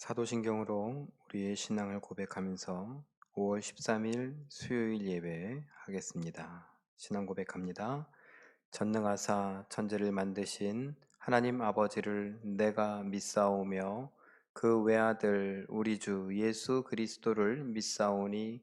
사도신경으로 우리의 신앙을 고백하면서 5월 13일 수요일 예배 하겠습니다. 신앙 고백합니다. 전능하사 천지를 만드신 하나님 아버지를 내가 믿사오며 그 외아들 우리 주 예수 그리스도를 믿사오니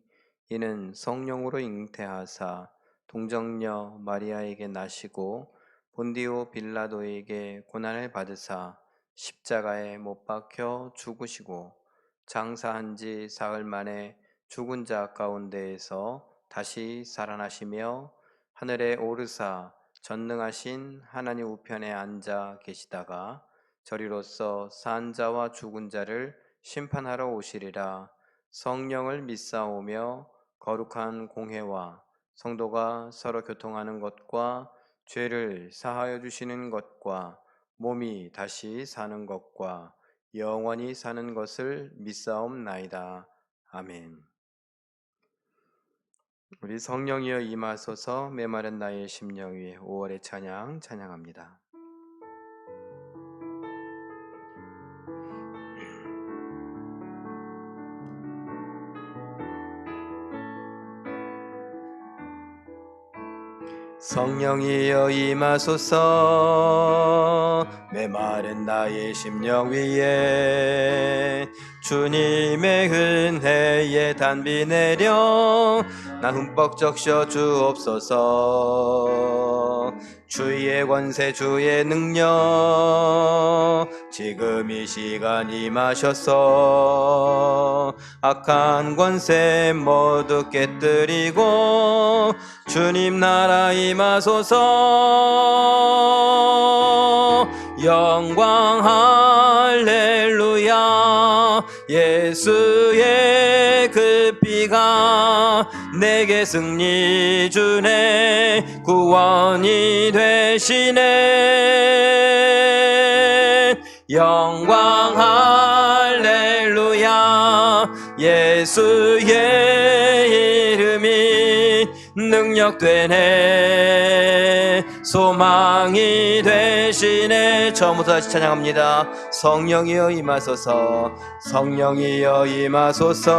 이는 성령으로 잉태하사 동정녀 마리아에게 나시고 본디오 빌라도에게 고난을 받으사 십자가에 못 박혀 죽으시고 장사한 지 사흘 만에 죽은 자 가운데에서 다시 살아나시며 하늘에 오르사 전능하신 하나님 우편에 앉아 계시다가 저리로서 산 자와 죽은 자를 심판하러 오시리라. 성령을 믿사오며 거룩한 공회와 성도가 서로 교통하는 것과 죄를 사하여 주시는 것과 몸이 다시 사는 것과 영원히 사는 것을 믿사옵나이다. 아멘. 우리 성령이여 임하소서. 메마른 나의 심령 위에 5월의 찬양 찬양합니다. 성령이여 임하소서. 메마른 나의 심령 위에 주님의 은혜에 단비 내려 나 흠뻑 적셔 주옵소서. 주의 권세 주의 능력 지금 이 시간 임하셔서 악한 권세 모두 깨뜨리고 주님 나라 임하소서. 영광 할렐루야. 예수의 그 피가 내게 승리 주네. 구원이 되시네. 영광 할렐루야. 예수의 이름이 능력되네. 소망이 되시네. 처음부터 다시 찬양합니다. 성령이여 임하소서. 성령이여 임하소서.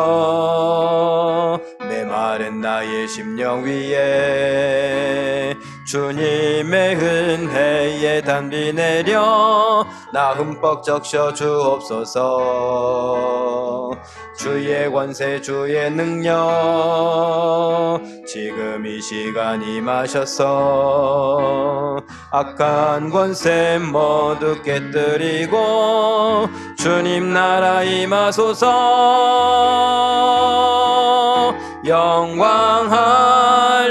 메마른 나의 심령 위에 주님의 은혜에 단비 내려 나 흠뻑 적셔 주옵소서. 주의 권세 주의 능력 지금 이 시간 임하셔서 악한 권세 모두 깨뜨리고 주님 나라 임하소서. 영광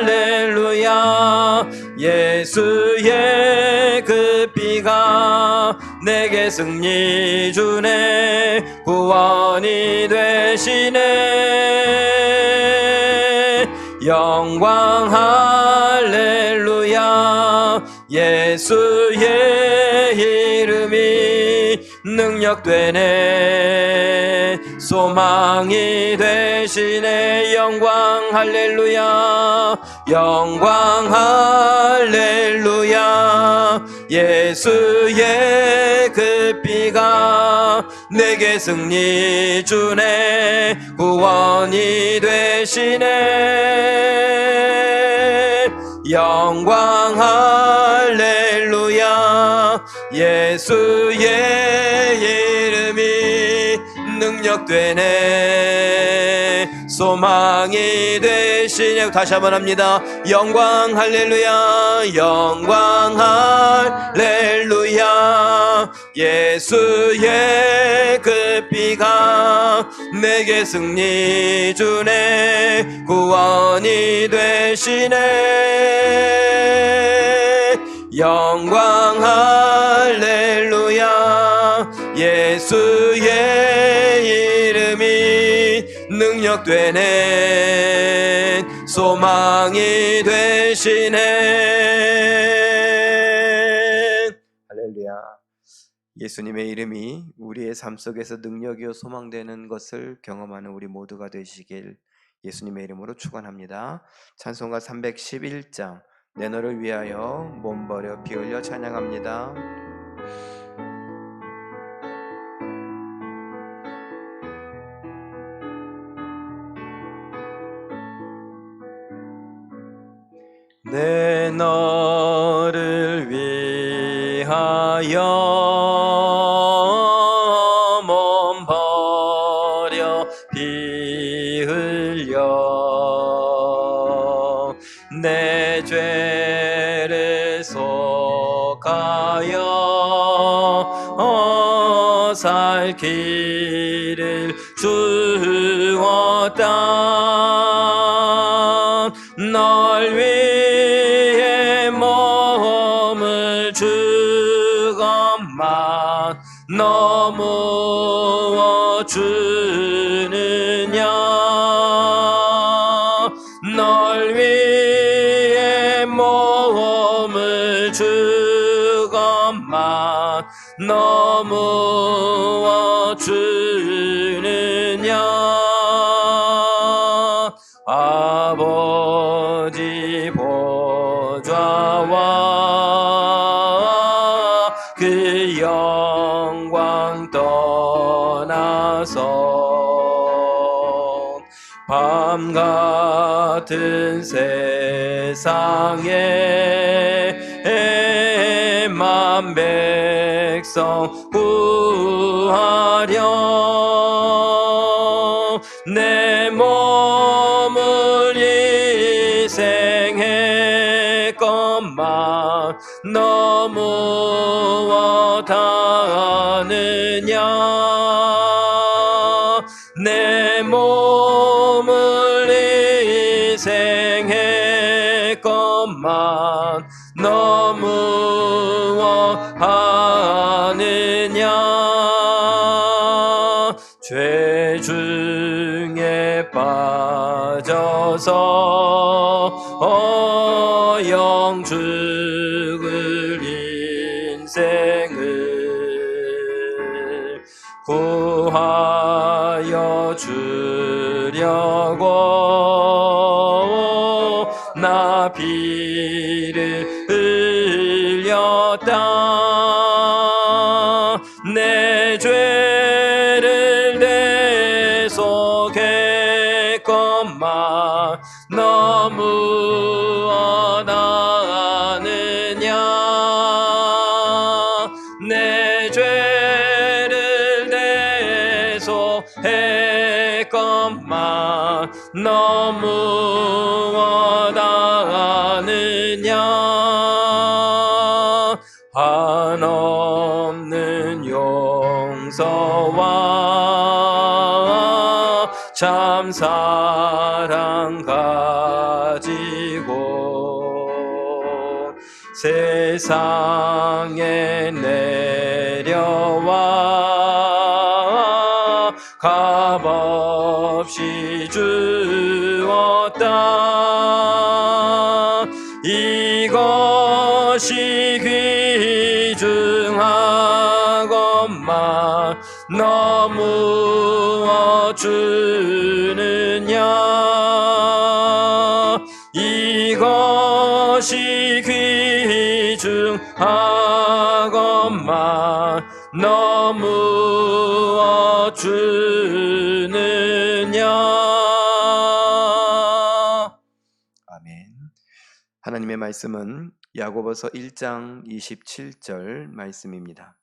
할렐루야. 예수의 그 피가 내게 승리 주네. 구원이 되시네. 영광 할렐루야. 예수의 이름이 능력되네. 소망이 되시네. 영광 할렐루야. 영광 할렐루야. 예수의 그 피가 내게 승리 주네. 구원이 되시네. 영광 할렐루야. 예수의 이름이 능력되네. 소망이 되시네. 다시 한번 합니다. 영광 할렐루야. 영광 할렐루야. 예수의 그 피가 내게 승리 주네. 구원이 되시네. 영광 할렐루야. 예수의 이름이 능력되네. 소망이 되시네. 할렐루야. 예수님의 이름이 우리의 삶 속에서 능력이요 소망되는 것을 경험하는 우리 모두가 되시길 예수님의 이름으로 축원합니다. 찬송가 311장 내 너를 위하여 몸 버려 피 흘려 찬양합니다. 내 너를 위하여 몸 버려 피 흘려 내 죄를 속하여 살 길을 주었다. 널 위해 몸을 주건만 너무 주느냐. 널 위해 몸을 주건만 너무 주느냐. 아버지 보좌와 그 영광 떠나서 밤 같은 세상에 만 백성 구하려 내 몸을 희생했건만 너무 다하느냐. 내 몸을 희생했건만 너무 하느냐. 죄 중에 빠져서 영 죽을 인생을 구하여 주려고 나 피를 흘렸다. 내 죄를 내 속했건만 너무 원하느냐. 내 죄를 내 속했건만 너무 원하느냐. 한없는 용서와 참 사랑 가지고 세상에 내려와 값없이 주었다. 이것이 귀중하건만 너무 주느냐. 이것이 귀중하건만 너무 주느냐. 아멘. 하나님의 말씀은 야고보서 1장 27절 말씀입니다.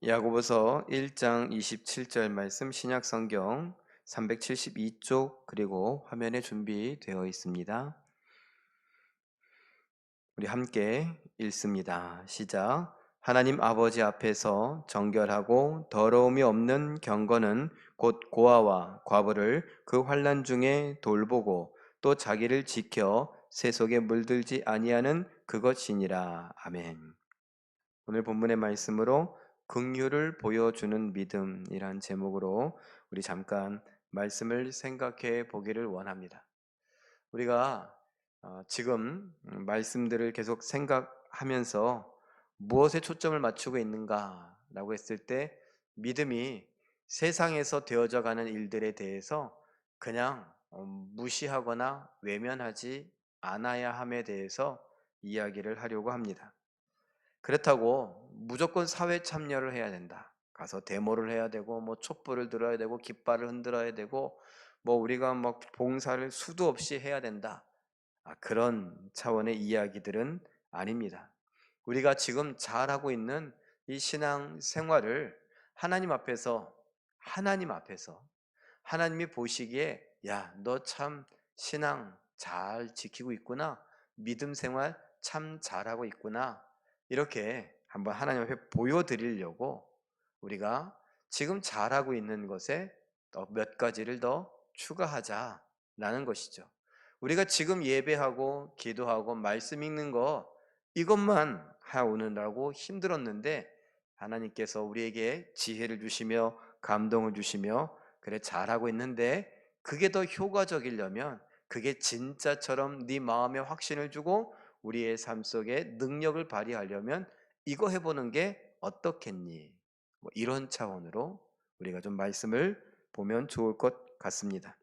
야고보서 1장 27절 말씀 신약성경 372쪽 그리고 화면에 준비되어 있습니다. 우리 함께 읽습니다. 시작. 하나님 아버지 앞에서 정결하고 더러움이 없는 경건은 곧 고아와 과부를 그 환난 중에 돌보고 또 자기를 지켜 세속에 물들지 아니하는 그것이니라. 아멘. 오늘 본문의 말씀으로 긍휼을 보여주는 믿음이란 제목으로 우리 잠깐 말씀을 생각해 보기를 원합니다. 우리가 지금 말씀들을 계속 생각하면서 무엇에 초점을 맞추고 있는가라고 했을 때 믿음이 세상에서 되어져 가는 일들에 대해서 그냥 무시하거나 외면하지 않아야 함에 대해서 이야기를 하려고 합니다. 그렇다고 무조건 사회 참여를 해야 된다. 가서 데모를 해야 되고 뭐 촛불을 들어야 되고 깃발을 흔들어야 되고 뭐 우리가 막 봉사를 수도 없이 해야 된다. 그런 차원의 이야기들은 아닙니다. 우리가 지금 잘하고 있는 이 신앙 생활을 하나님 앞에서 하나님 앞에서 하나님이 보시기에 야, 너 참 신앙 잘 지키고 있구나. 믿음 생활 참 잘하고 있구나. 이렇게 한번 하나님 앞에 보여드리려고 우리가 지금 잘하고 있는 것에 더 몇 가지를 더 추가하자라는 것이죠. 우리가 지금 예배하고 기도하고 말씀 읽는 거 이것만 해오느라고 힘들었는데 하나님께서 우리에게 지혜를 주시며 감동을 주시며 그래 잘하고 있는데 그게 더 효과적이려면 그게 진짜처럼 네 마음에 확신을 주고 우리의 삶 속에 능력을 발휘하려면 이거 해보는 게 어떻겠니? 뭐 이런 차원으로 우리가 좀 말씀을 보면 좋을 것 같습니다.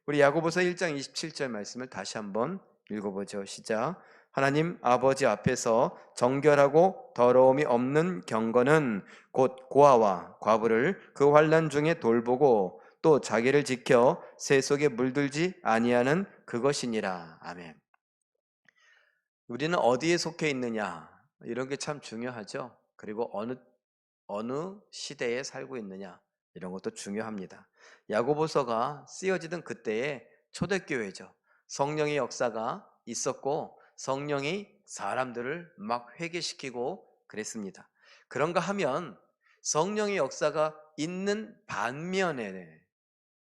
우리 야고보서 1장 27절 말씀을 다시 한번 읽어보죠. 시작. 하나님 아버지 앞에서 정결하고 더러움이 없는 경건은 곧 고아와 과부를 그 환난 중에 돌보고 또 자기를 지켜 새 속에 물들지 아니하는 그것이니라. 아멘. 우리는 어디에 속해 있느냐 이런 게 참 중요하죠. 그리고 어느 시대에 살고 있느냐 이런 것도 중요합니다. 야고보서가 쓰여지던 그때의 초대교회죠. 성령의 역사가 있었고 성령이 사람들을 막 회개시키고 그랬습니다. 그런가 하면 성령의 역사가 있는 반면에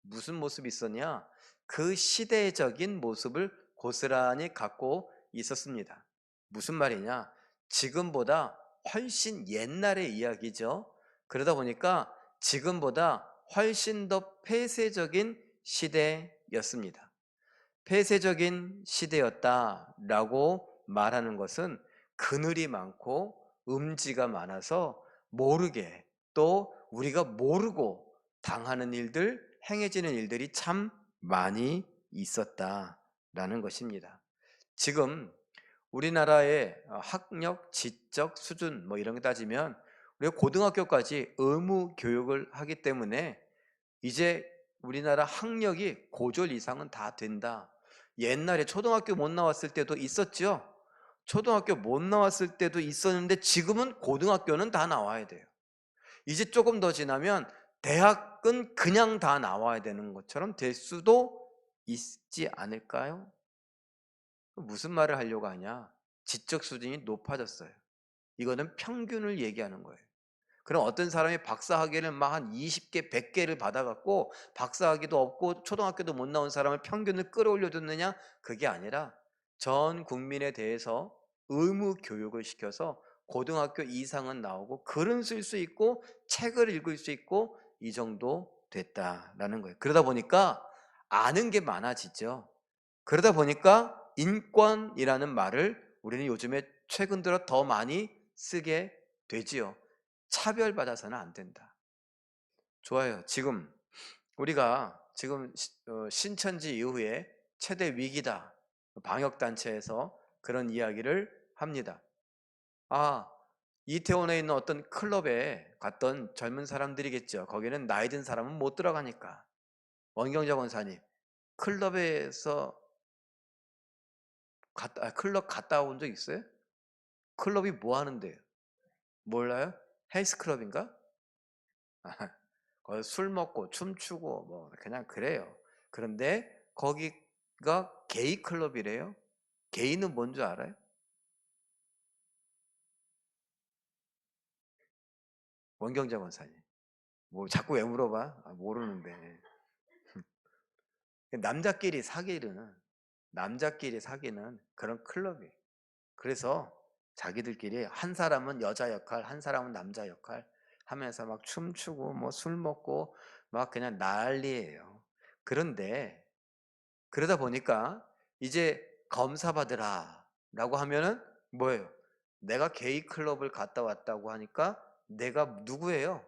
무슨 모습이 있었냐? 그 시대적인 모습을 고스란히 갖고 있었습니다. 무슨 말이냐? 지금보다 훨씬 옛날의 이야기죠. 그러다 보니까 지금보다 훨씬 더 폐쇄적인 시대였습니다. 폐쇄적인 시대였다라고 말하는 것은 그늘이 많고 음지가 많아서 모르게 또 우리가 모르고 당하는 일들, 행해지는 일들이 참 많이 있었다라는 것입니다. 지금 우리나라의 학력, 지적 수준 뭐 이런 거 따지면 우리가 고등학교까지 의무 교육을 하기 때문에 이제 우리나라 학력이 고졸 이상은 다 된다. 옛날에 초등학교 못 나왔을 때도 있었죠. 초등학교 못 나왔을 때도 있었는데 지금은 고등학교는 다 나와야 돼요. 이제 조금 더 지나면 대학은 그냥 다 나와야 되는 것처럼 될 수도 있지 않을까요? 무슨 말을 하려고 하냐? 지적 수준이 높아졌어요. 이거는 평균을 얘기하는 거예요. 그럼 어떤 사람이 박사학위를 막 한 20개, 100개를 받아갖고 박사학위도 없고 초등학교도 못 나온 사람을 평균을 끌어올려 줬느냐? 그게 아니라 전 국민에 대해서 의무 교육을 시켜서 고등학교 이상은 나오고 글은 쓸 수 있고 책을 읽을 수 있고 이 정도 됐다라는 거예요. 그러다 보니까 아는 게 많아지죠. 그러다 보니까 인권이라는 말을 우리는 요즘에 최근 들어 더 많이 쓰게 되지요. 차별받아서는 안 된다. 좋아요. 지금 우리가 지금 신천지 이후에 최대 위기다. 방역단체에서 그런 이야기를 합니다. 이태원에 있는 어떤 클럽에 갔던 젊은 사람들이겠죠. 거기는 나이 든 사람은 못 들어가니까. 원경자 권사님, 클럽에서 클럽 갔다 온 적 있어요? 클럽이 뭐 하는데요? 몰라요? 헬스클럽인가? 거기 술 먹고 춤추고 뭐 그냥 그래요. 그런데 거기가 게이 클럽이래요. 게이는 뭔 줄 알아요? 원경자 권사님. 뭐 자꾸 왜 물어봐? 모르는데. 남자끼리 사귀는 그런 클럽이에요. 그래서 자기들끼리 한 사람은 여자 역할, 한 사람은 남자 역할 하면서 막 춤추고 뭐 술 먹고 막 그냥 난리예요. 그런데 그러다 보니까 이제 검사 받으라 라고 하면은 뭐예요? 내가 게이 클럽을 갔다 왔다고 하니까 내가 누구예요?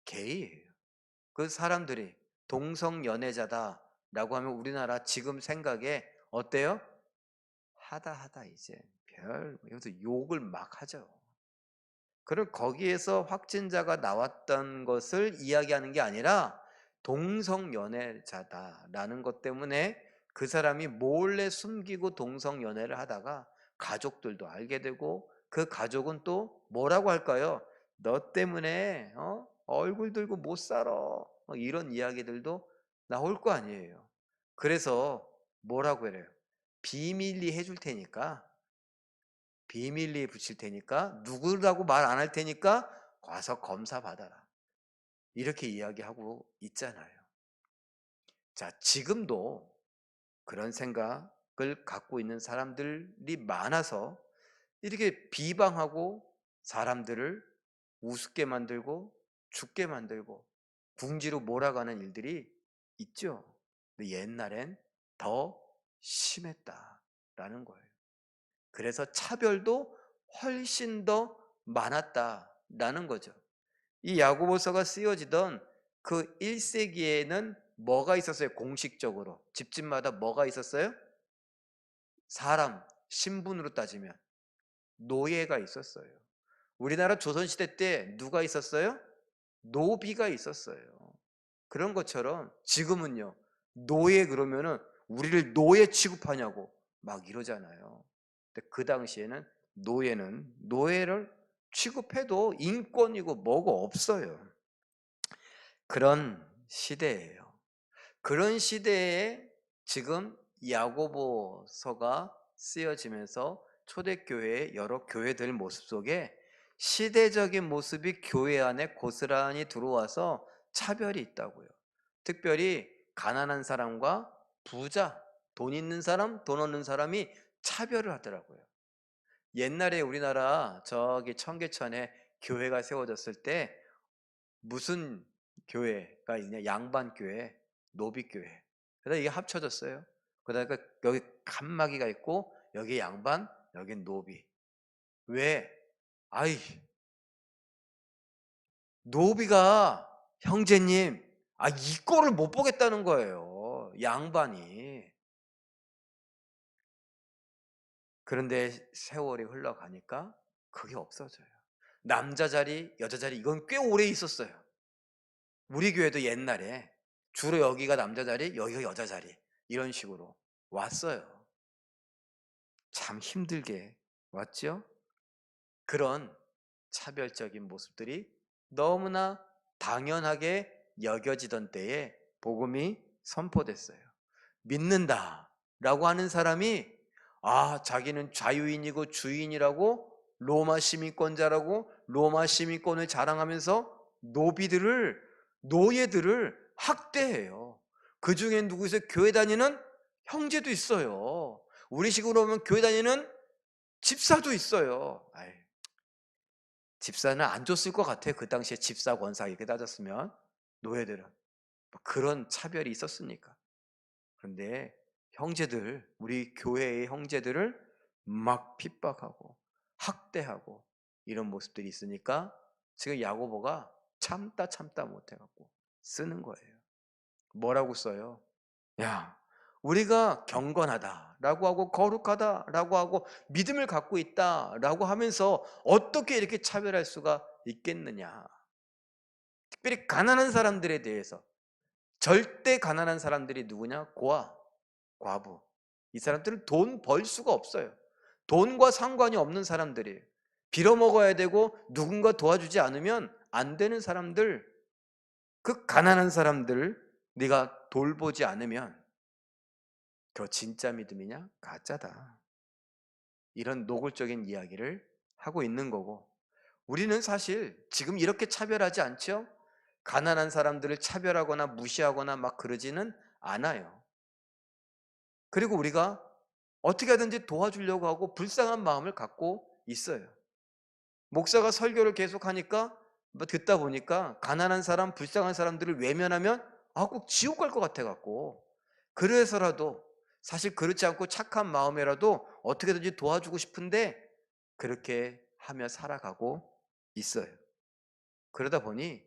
게이예요. 그 사람들이 동성연애자다 라고 하면 우리나라 지금 생각에 어때요? 하다 이제 여기서 욕을 막 하죠. 그럼 거기에서 확진자가 나왔던 것을 이야기하는 게 아니라 동성연애자다라는 것 때문에 그 사람이 몰래 숨기고 동성 연애를 하다가 가족들도 알게 되고 그 가족은 또 뭐라고 할까요? 너 때문에 얼굴 들고 못 살아. 이런 이야기들도 나올 거 아니에요. 그래서 뭐라고 해요? 비밀리 해줄 테니까, 비밀리에 붙일 테니까, 누구라고 말 안 할 테니까 와서 검사 받아라. 이렇게 이야기하고 있잖아요. 자, 지금도 그런 생각을 갖고 있는 사람들이 많아서 이렇게 비방하고 사람들을 우습게 만들고 죽게 만들고 궁지로 몰아가는 일들이 있죠. 근데 옛날엔 더 심했다라는 거예요. 그래서 차별도 훨씬 더 많았다라는 거죠. 이 야고보서가 쓰여지던 그 1세기에는 뭐가 있었어요? 공식적으로 집집마다 뭐가 있었어요? 사람, 신분으로 따지면 노예가 있었어요. 우리나라 조선시대 때 누가 있었어요? 노비가 있었어요. 그런 것처럼 지금은요, 노예 그러면은 우리를 노예 취급하냐고 막 이러잖아요. 근데 그 당시에는 노예는 노예를 취급해도 인권이고 뭐고 없어요. 그런 시대예요. 그런 시대에 지금 야고보서가 쓰여지면서 초대교회의 여러 교회들 모습 속에 시대적인 모습이 교회 안에 고스란히 들어와서 차별이 있다고요. 특별히 가난한 사람과 부자, 돈 있는 사람, 돈 없는 사람이 차별을 하더라고요. 옛날에 우리나라 저기 청계천에 교회가 세워졌을 때 무슨 교회가 있냐? 양반교회, 노비교회. 그래서 이게 합쳐졌어요. 그러니까 여기 칸막이가 있고 여기 양반, 여기 노비. 왜? 아이, 노비가 형제님, 이거를 못 보겠다는 거예요. 양반이. 그런데 세월이 흘러가니까 그게 없어져요. 남자 자리, 여자 자리 이건 꽤 오래 있었어요. 우리 교회도 옛날에 주로 여기가 남자 자리, 여기가 여자 자리 이런 식으로 왔어요. 참 힘들게 왔죠? 그런 차별적인 모습들이 너무나 당연하게 여겨지던 때에 복음이 선포됐어요. 믿는다라고 하는 사람이 자기는 자유인이고 주인이라고 로마 시민권자라고 로마 시민권을 자랑하면서 노예들을 학대해요. 그 중에 누구 있어요? 교회 다니는 형제도 있어요. 우리 식으로 보면 교회 다니는 집사도 있어요. 집사는 안 줬을 것 같아요. 그 당시에 집사 권사 이렇게 따졌으면 노예들은 그런 차별이 있었으니까. 그런데 형제들, 우리 교회의 형제들을 막 핍박하고 학대하고 이런 모습들이 있으니까 지금 야고보가 참다 못해갖고 쓰는 거예요. 뭐라고 써요? 야, 우리가 경건하다라고 하고 거룩하다라고 하고 믿음을 갖고 있다라고 하면서 어떻게 이렇게 차별할 수가 있겠느냐? 특별히 가난한 사람들에 대해서 절대 가난한 사람들이 누구냐? 과부. 이 사람들은 돈 벌 수가 없어요. 돈과 상관이 없는 사람들이에요. 빌어먹어야 되고 누군가 도와주지 않으면 안 되는 사람들, 그 가난한 사람들 네가 돌보지 않으면 그거 진짜 믿음이냐? 가짜다. 이런 노골적인 이야기를 하고 있는 거고, 우리는 사실 지금 이렇게 차별하지 않죠? 가난한 사람들을 차별하거나 무시하거나 막 그러지는 않아요. 그리고 우리가 어떻게 하든지 도와주려고 하고 불쌍한 마음을 갖고 있어요. 목사가 설교를 계속하니까 듣다 보니까 가난한 사람, 불쌍한 사람들을 외면하면 꼭 지옥 갈 것 같아갖고, 그래서라도 사실 그렇지 않고 착한 마음이라도 어떻게든지 도와주고 싶은데 그렇게 하며 살아가고 있어요. 그러다 보니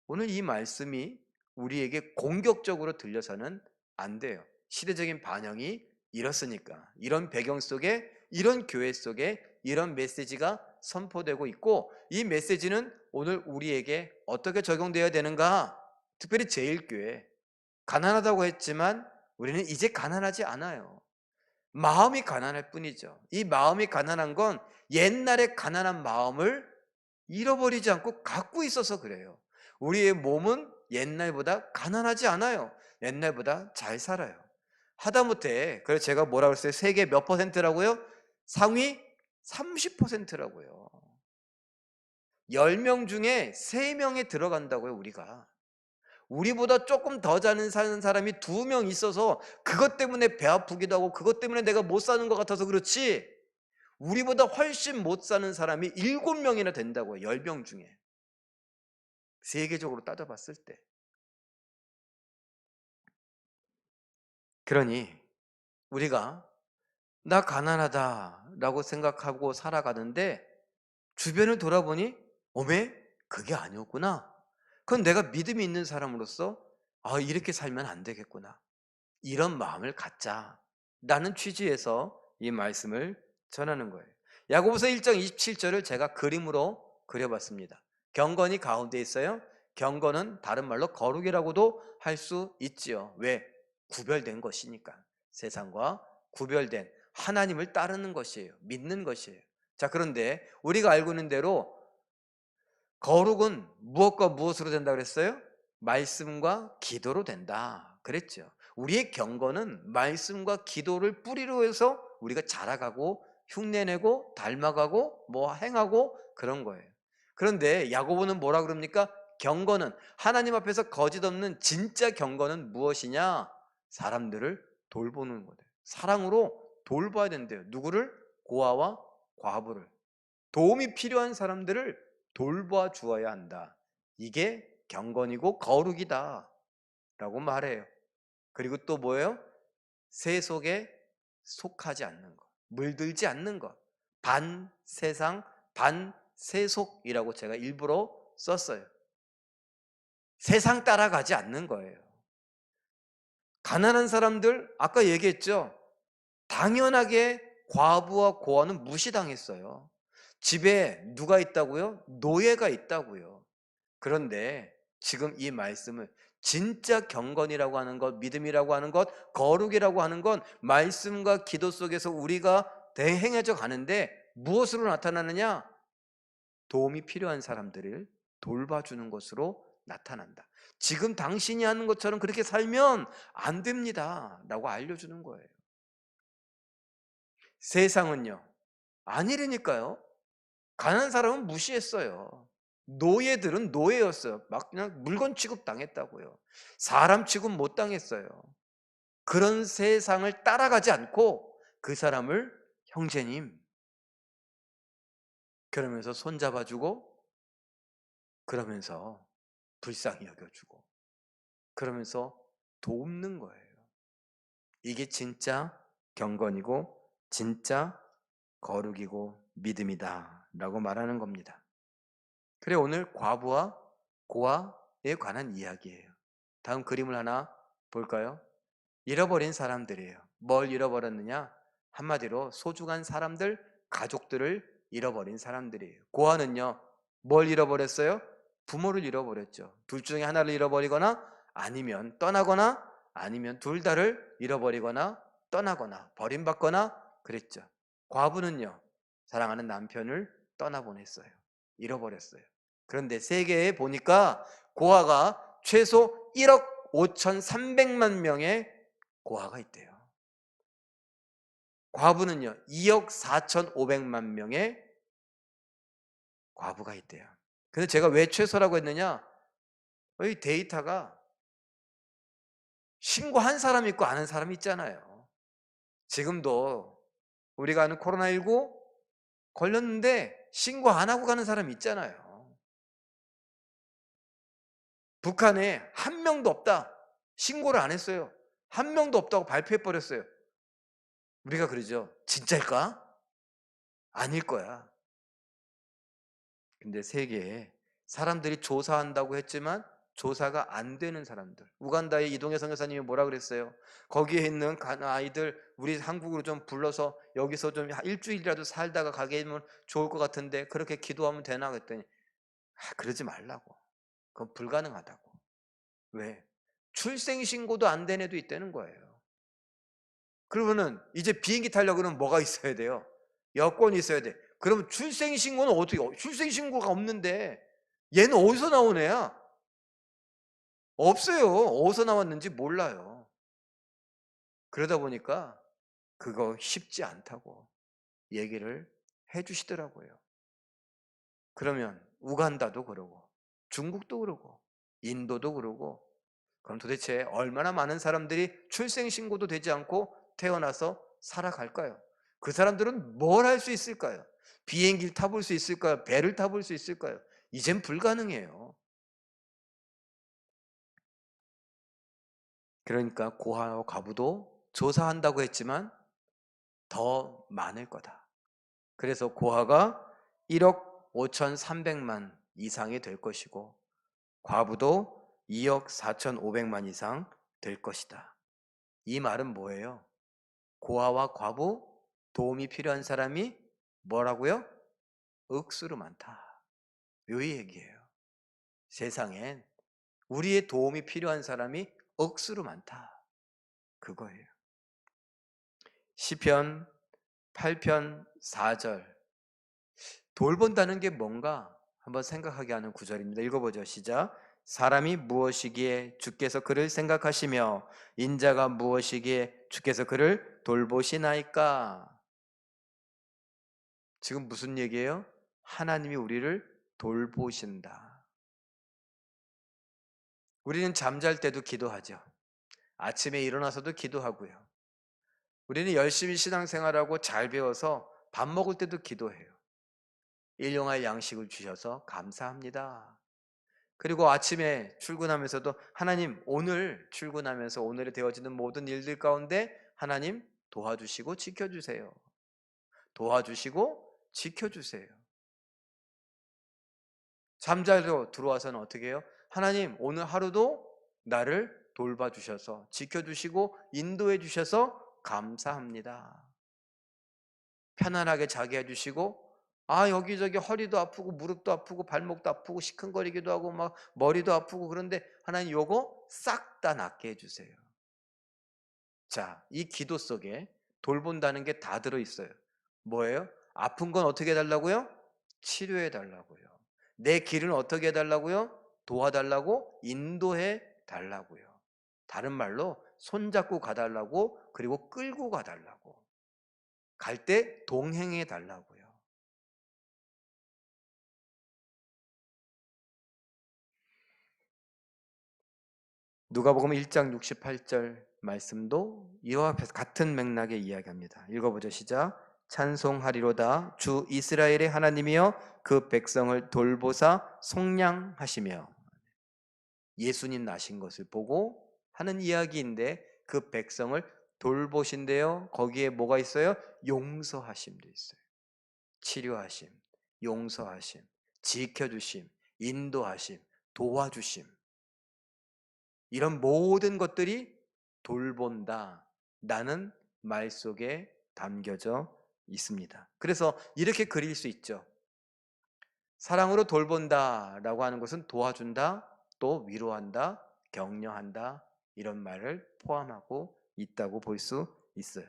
오늘 이 말씀이 우리에게 공격적으로 들려서는 안 돼요. 시대적인 반영이 이렇으니까, 이런 배경 속에, 이런 교회 속에 이런 메시지가 선포되고 있고, 이 메시지는 오늘 우리에게 어떻게 적용되어야 되는가? 특별히 제1교회, 가난하다고 했지만 우리는 이제 가난하지 않아요. 마음이 가난할 뿐이죠. 이 마음이 가난한 건 옛날에 가난한 마음을 잃어버리지 않고 갖고 있어서 그래요. 우리의 몸은 옛날보다 가난하지 않아요. 옛날보다 잘 살아요. 하다못해 그래서 제가 뭐라고 했어요? 세계 몇 퍼센트라고요? 상위 30%라고요. 10명 중에 3명에 들어간다고요, 우리가. 우리보다 조금 더 사는 사람이 2명 있어서 그것 때문에 배 아프기도 하고 그것 때문에 내가 못 사는 것 같아서 그렇지, 우리보다 훨씬 못 사는 사람이 7명이나 된다고요. 10명 중에. 세계적으로 따져봤을 때. 그러니 우리가 나 가난하다라고 생각하고 살아가는데 주변을 돌아보니 어메? 그게 아니었구나. 그건 내가 믿음이 있는 사람으로서 이렇게 살면 안 되겠구나. 이런 마음을 갖자라는 취지에서 이 말씀을 전하는 거예요. 야고보서 1장 27절을 제가 그림으로 그려봤습니다. 경건이 가운데 있어요. 경건은 다른 말로 거룩이라고도 할 수 있지요. 왜? 구별된 것이니까. 세상과 구별된 하나님을 따르는 것이에요. 믿는 것이에요. 자, 그런데 우리가 알고 있는 대로 거룩은 무엇과 무엇으로 된다 그랬어요? 말씀과 기도로 된다 그랬죠. 우리의 경건은 말씀과 기도를 뿌리로 해서 우리가 자라가고 흉내내고 닮아가고 뭐 행하고 그런 거예요. 그런데 야고보는 뭐라 그럽니까? 경건은, 하나님 앞에서 거짓 없는 진짜 경건은 무엇이냐? 사람들을 돌보는 거예요. 사랑으로 돌봐야 된대요. 누구를? 고아와 과부를. 도움이 필요한 사람들을 돌봐 주어야 한다. 이게 경건이고 거룩이다 라고 말해요. 그리고 또 뭐예요? 세속에 속하지 않는 것, 물들지 않는 것. 반 세상 반 세속이라고 제가 일부러 썼어요. 세상 따라가지 않는 거예요. 가난한 사람들 아까 얘기했죠. 당연하게 과부와 고아는 무시당했어요. 집에 누가 있다고요? 노예가 있다고요. 그런데 지금 이 말씀을, 진짜 경건이라고 하는 것, 믿음이라고 하는 것, 거룩이라고 하는 건 말씀과 기도 속에서 우리가 대행해져 가는데 무엇으로 나타나느냐? 도움이 필요한 사람들을 돌봐주는 것으로 나타난다. 지금 당신이 하는 것처럼 그렇게 살면 안 됩니다 라고 알려주는 거예요. 세상은요, 아니라니까요. 가난한 사람은 무시했어요. 노예들은 노예였어요. 막 그냥 물건 취급 당했다고요. 사람 취급 못 당했어요. 그런 세상을 따라가지 않고 그 사람을 형제님 그러면서 손잡아주고, 그러면서 불쌍히 여겨주고, 그러면서 돕는 거예요. 이게 진짜 경건이고 진짜 거룩이고 믿음이다 라고 말하는 겁니다. 그래, 오늘 과부와 고아에 관한 이야기예요. 다음 그림을 하나 볼까요? 잃어버린 사람들이에요. 뭘 잃어버렸느냐? 한마디로 소중한 사람들, 가족들을 잃어버린 사람들이에요. 고아는요, 뭘 잃어버렸어요? 부모를 잃어버렸죠. 둘 중에 하나를 잃어버리거나 아니면 떠나거나 아니면 둘 다를 잃어버리거나 떠나거나 버림받거나 그랬죠. 과부는요, 사랑하는 남편을 떠나보냈어요. 잃어버렸어요. 그런데 세계에 보니까 고아가 최소 1억 5,300만 명의 고아가 있대요. 과부는요 2억 4,500만 명의 과부가 있대요. 근데 제가 왜 최소라고 했느냐? 이 데이터가 신고한 사람 있고 안 한 사람 있잖아요. 지금도 우리가 아는 코로나19 걸렸는데 신고 안 하고 가는 사람 있잖아요. 북한에 한 명도 없다, 신고를 안 했어요. 한 명도 없다고 발표해버렸어요. 우리가 그러죠. 진짜일까? 아닐 거야. 근데 세계에 사람들이 조사한다고 했지만 조사가 안 되는 사람들, 우간다의 이동혜 선교사님이 뭐라 그랬어요? 거기에 있는 아이들 우리 한국으로 좀 불러서 여기서 좀 일주일이라도 살다가 가게 되면 좋을 것 같은데 그렇게 기도하면 되나 그랬더니 그러지 말라고. 그건 불가능하다고. 왜? 출생신고도 안 된 애도 있다는 거예요. 그러면은 이제 비행기 타려고 그러면 뭐가 있어야 돼요? 여권이 있어야 돼. 그러면 출생신고는 어떻게, 출생신고가 없는데 얘는 어디서 나온 애야? 없어요. 어디서 나왔는지 몰라요. 그러다 보니까 그거 쉽지 않다고 얘기를 해 주시더라고요. 그러면 우간다도 그러고 중국도 그러고 인도도 그러고, 그럼 도대체 얼마나 많은 사람들이 출생신고도 되지 않고 태어나서 살아갈까요? 그 사람들은 뭘 할 수 있을까요? 비행기를 타볼 수 있을까요? 배를 타볼 수 있을까요? 이젠 불가능해요. 그러니까 고아와 과부도 조사한다고 했지만 더 많을 거다. 그래서 고아가 1억 5,300만 이상이 될 것이고 과부도 2억 4,500만 이상 될 것이다. 이 말은 뭐예요? 고아와 과부, 도움이 필요한 사람이 뭐라고요? 억수로 많다. 요 얘기예요. 세상엔 우리의 도움이 필요한 사람이 억수로 많다. 그거예요. 시편 8편 4절. 돌본다는 게 뭔가 한번 생각하게 하는 구절입니다. 읽어보죠. 시작. 사람이 무엇이기에 주께서 그를 생각하시며 인자가 무엇이기에 주께서 그를 돌보시나이까. 지금 무슨 얘기예요? 하나님이 우리를 돌보신다. 우리는 잠잘 때도 기도하죠. 아침에 일어나서도 기도하고요. 우리는 열심히 신앙생활하고 잘 배워서 밥 먹을 때도 기도해요. 일용할 양식을 주셔서 감사합니다. 그리고 아침에 출근하면서도 하나님, 오늘 출근하면서 오늘에 되어지는 모든 일들 가운데 하나님 도와주시고 지켜주세요. 도와주시고 지켜주세요. 잠자러 들어와서는 어떻게 해요? 하나님, 오늘 하루도 나를 돌봐주셔서 지켜주시고 인도해 주셔서 감사합니다. 편안하게 자게 해주시고, 여기저기 허리도 아프고 무릎도 아프고 발목도 아프고 시큰거리기도 하고 막 머리도 아프고, 그런데 하나님 요거 싹 다 낫게 해주세요. 자, 이 기도 속에 돌본다는 게 다 들어있어요. 뭐예요? 아픈 건 어떻게 해달라고요? 치료해 달라고요. 내 길은 어떻게 해달라고요? 도와달라고, 인도해 달라고요. 다른 말로 손잡고 가달라고, 그리고 끌고 가달라고, 갈 때 동행해 달라고요. 누가복음 1장 68절 말씀도 이와 같은 맥락의 이야기합니다. 읽어보죠. 시작. 찬송하리로다 주 이스라엘의 하나님이여 그 백성을 돌보사 속량하시며. 예수님 나신 것을 보고 하는 이야기인데 그 백성을 돌보신대요. 거기에 뭐가 있어요? 용서하심도 있어요. 치료하심, 용서하심, 지켜주심, 인도하심, 도와주심, 이런 모든 것들이 돌본다 라는 말 속에 담겨져 있습니다. 그래서 이렇게 그릴 수 있죠. 사랑으로 돌본다 라고 하는 것은 도와준다, 또 위로한다, 격려한다, 이런 말을 포함하고 있다고 볼 수 있어요.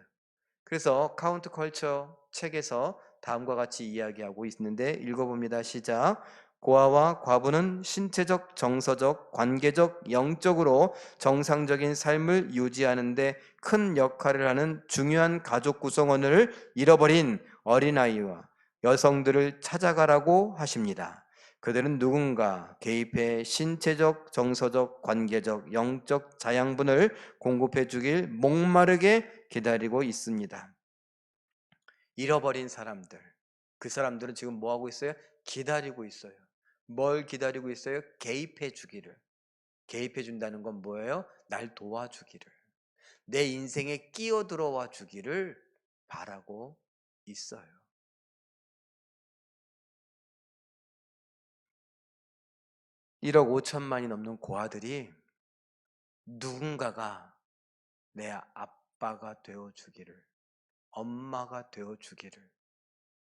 그래서 카운트 컬처 책에서 다음과 같이 이야기하고 있는데 읽어봅니다. 시작. 고아와 과부는 신체적, 정서적, 관계적, 영적으로 정상적인 삶을 유지하는 데 큰 역할을 하는 중요한 가족 구성원을 잃어버린 어린아이와 여성들을 찾아가라고 하십니다. 그들은 누군가 개입해 신체적, 정서적, 관계적, 영적 자양분을 공급해 주길 목마르게 기다리고 있습니다. 잃어버린 사람들, 그 사람들은 지금 뭐 하고 있어요? 기다리고 있어요. 뭘 기다리고 있어요? 개입해 주기를. 개입해 준다는 건 뭐예요? 날 도와주기를, 내 인생에 끼어 들어와 주기를 바라고 있어요. 1억 5천만이 넘는 고아들이 누군가가 내 아빠가 되어 주기를, 엄마가 되어 주기를,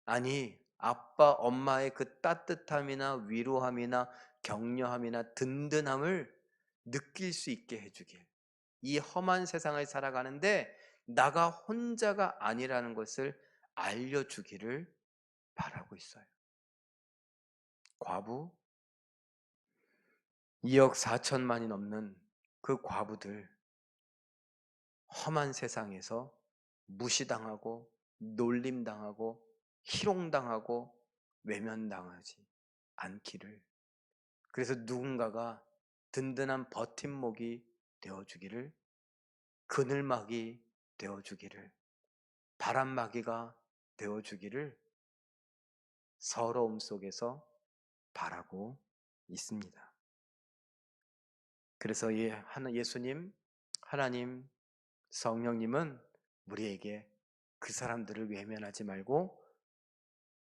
아니 아빠 엄마의 그 따뜻함이나 위로함이나 격려함이나 든든함을 느낄 수 있게 해주길. 이 험한 세상을 살아가는데 나가 혼자가 아니라는 것을 알려주기를 바라고 있어요. 과부 2억 4천만이 넘는 그 과부들, 험한 세상에서 무시당하고 놀림당하고 희롱당하고 외면당하지 않기를, 그래서 누군가가 든든한 버팀목이 되어주기를, 그늘막이 되어주기를, 바람막이가 되어주기를 서러움 속에서 바라고 있습니다. 그래서 예수님, 하나님, 성령님은 우리에게 그 사람들을 외면하지 말고,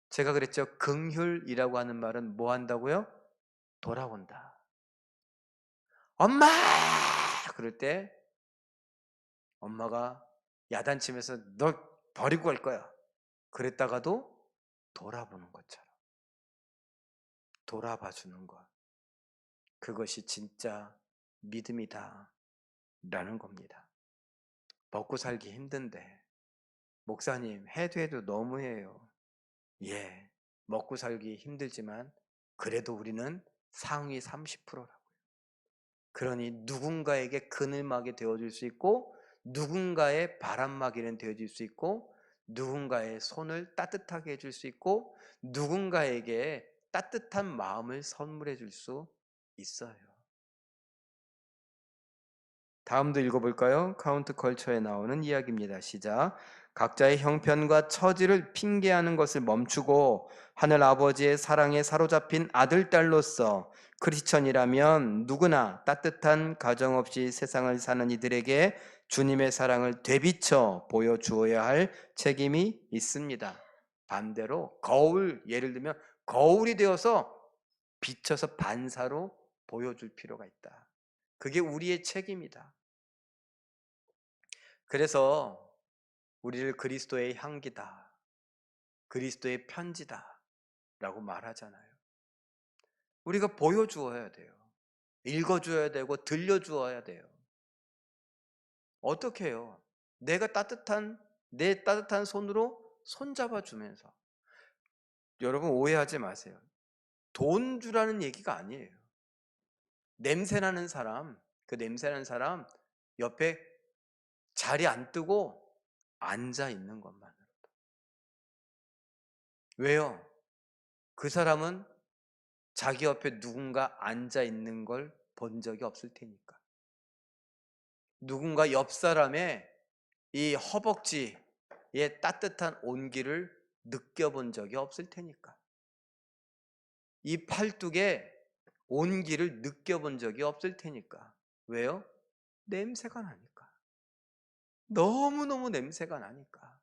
제가 그랬죠. 긍휼이라고 하는 말은 뭐 한다고요? 돌아온다. 엄마! 그럴 때 엄마가 야단치면서 너 버리고 갈 거야, 그랬다가도 돌아보는 것처럼 돌아봐 주는 것, 그것이 진짜 믿음이다 라는 겁니다. 먹고 살기 힘든데 목사님 해도 해도 너무해요. 예, 먹고 살기 힘들지만 그래도 우리는 상위 30%라고요. 그러니 누군가에게 그늘막이 되어줄 수 있고, 누군가의 바람막이는 되어줄 수 있고, 누군가의 손을 따뜻하게 해줄 수 있고, 누군가에게 따뜻한 마음을 선물해 줄 수 있어요. 다음도 읽어볼까요? 카운트 컬처에 나오는 이야기입니다. 시작. 각자의 형편과 처지를 핑계하는 것을 멈추고 하늘 아버지의 사랑에 사로잡힌 아들, 딸로서 크리스천이라면 누구나 따뜻한 가정 없이 세상을 사는 이들에게 주님의 사랑을 되비쳐 보여주어야 할 책임이 있습니다. 반대로 거울, 예를 들면 거울이 되어서 비춰서 반사로 보여줄 필요가 있다. 그게 우리의 책임이다. 그래서 우리를 그리스도의 향기다, 그리스도의 편지다 라고 말하잖아요. 우리가 보여주어야 돼요. 읽어줘야 되고 들려주어야 돼요. 어떻게 해요? 내 따뜻한 손으로 손잡아 주면서. 여러분 오해하지 마세요. 돈 주라는 얘기가 아니에요. 냄새나는 사람, 그 냄새나는 사람 옆에 자리 안 뜨고 앉아 있는 것만으로도. 왜요? 그 사람은 자기 옆에 누군가 앉아 있는 걸 본 적이 없을 테니까. 누군가 옆 사람의 이 허벅지의 따뜻한 온기를 느껴본 적이 없을 테니까. 이 팔뚝에 온기를 느껴본 적이 없을 테니까. 왜요? 냄새가 나니까. 너무너무 냄새가 나니까.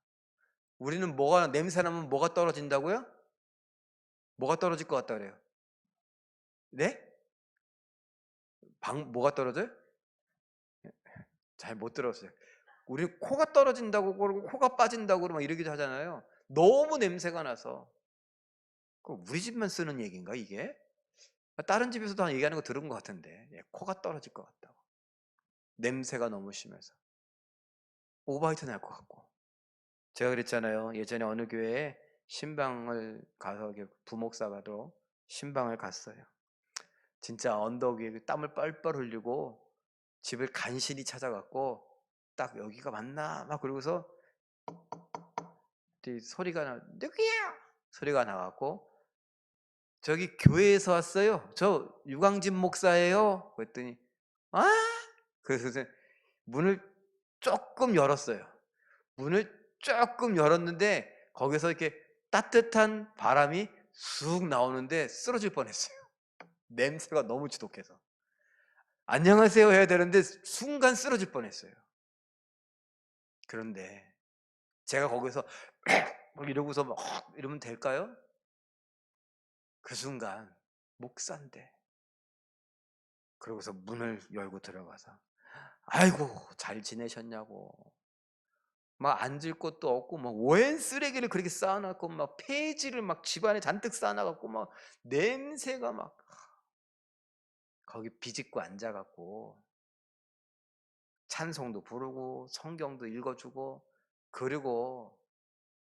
우리는 냄새 나면 뭐가 떨어진다고요? 뭐가 떨어질 것 같다 그래요? 네? 뭐가 떨어져요? 잘 못 들었어요. 우리 코가 떨어진다고 그러고 코가 빠진다고 그러고 이러기도 하잖아요. 너무 냄새가 나서. 우리 집만 쓰는 얘기인가 이게? 다른 집에서도 얘기하는 거 들은 것 같은데, 코가 떨어질 것 같다고. 냄새가 너무 심해서 오바이트 날 것 같고. 제가 그랬잖아요. 예전에 어느 교회에 신방을 가서 부목사가도 신방을 갔어요. 진짜 언덕 위에 땀을 뻘뻘 흘리고 집을 간신히 찾아갔고, 딱 여기가 맞나 막 그러고서 누구야? 소리가 나갖고, 저기 교회에서 왔어요. 저 유광진 목사예요. 그랬더니 아, 그래서 문을 조금 열었어요. 문을 조금 열었는데 거기서 이렇게 따뜻한 바람이 쑥 나오는데 쓰러질 뻔했어요. 냄새가 너무 지독해서. 안녕하세요 해야 되는데 순간 쓰러질 뻔했어요. 그런데 제가 거기서 이러고서 막 이러면 될까요? 그 순간 목사인데. 그러고서 문을 열고 들어가서 아이고 잘 지내셨냐고, 막 앉을 곳도 없고 막 웬 쓰레기를 그렇게 쌓아놨고 막 폐지를 막 집안에 잔뜩 쌓아놔갖고 막 냄새가 막, 거기 비집고 앉아갖고 찬송도 부르고 성경도 읽어주고, 그리고